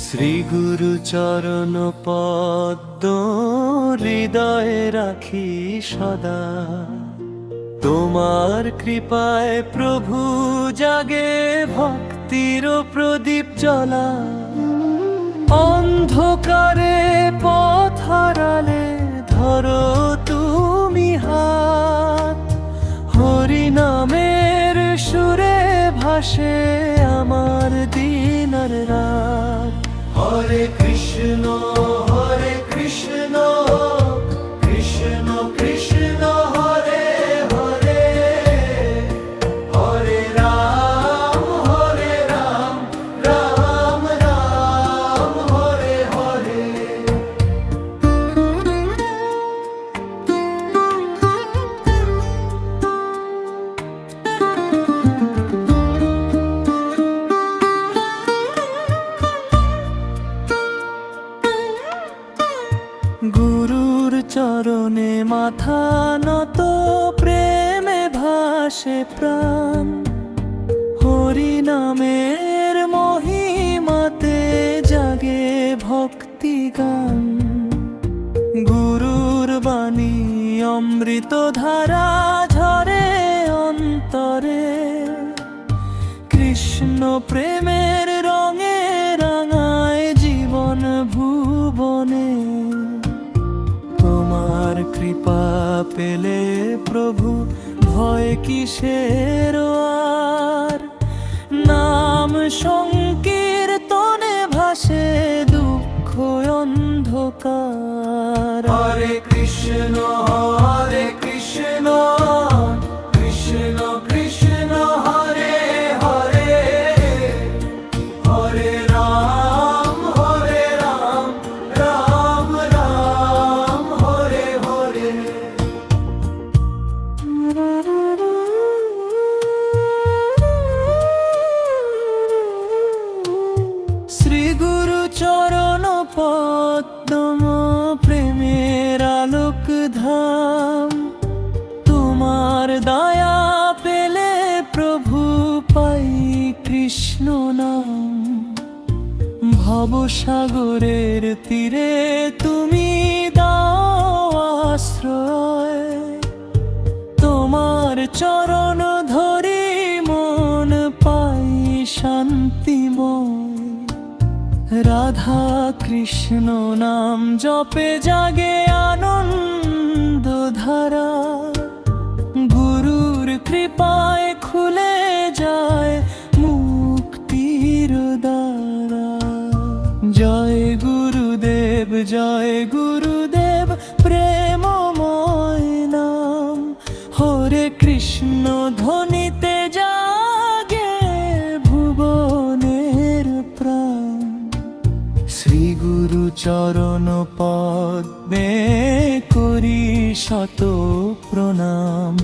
শ্রী গুরু চরণ পদ্ম হৃদয়ে রাখি সদা। তোমার কৃপায় প্রভু জাগে ভক্তির প্রদীপ জ্বলা। অন্ধকারে পথ হারালে ধরো তুমি হাত। হরি নামের সুরে ভাসে আমার দিন আর রাত। হরে কৃষ্ণ কৃষ্ণ কৃষ্ণ হরে হরে, হরে রাম রাম রাম হরে হরে। গুরুর চরণে মাথা নত, প্রেমে ভাসে প্রাণ। হরি নামের মহিমাতে জাগে ভক্তি গান। গুরুর বাণী অমৃত ধারা ঝরে অন্তরে। কৃষ্ণ প্রেমের রঙে রাঙায় জীবন ভুবনে। তোমার কৃপা পেলে প্রভু ভয় কিসের আর। নাম সংকীর্তনে ভাসে দুঃখ অন্ধকার। হরে কৃষ্ণ কৃষ্ণ কৃষ্ণ হরে হরে, হরে রাম রাম রাম হরে হরে। শ্রী গুরু চরণ পদ্ম প্রেমের আলোক ধাম। তোমার দয়া পেলে প্রভু পাই কৃষ্ণ নাম। ভবসাগরের তীরে তুমি দাও আশ্রয়। তোমার চরণ ধরি মন পাই শান্তিময়। রাধা কৃষ্ণ নাম জপে জাগে আনন্দ ধারা। গুরুর কৃপায় খুলে যায় মুক্তির দ্বারা। জয় গুরুদেব প্রেমময় নাম। হরে কৃষ্ণ ধ্বনিতে জাগে ভুবনের প্রাণ। শ্রী গুরু চরণ পদ্মে করি শত প্রণাম।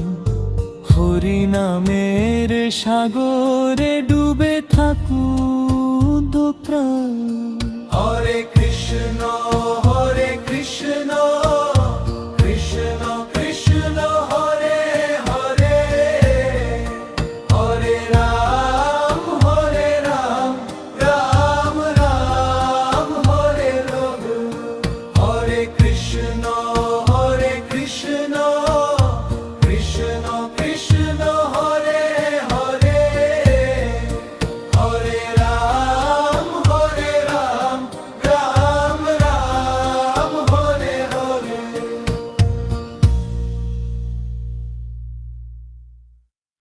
হরি নামের সাগরে ডুবে থাকুক প্রাণ। হরে কৃষ্ণ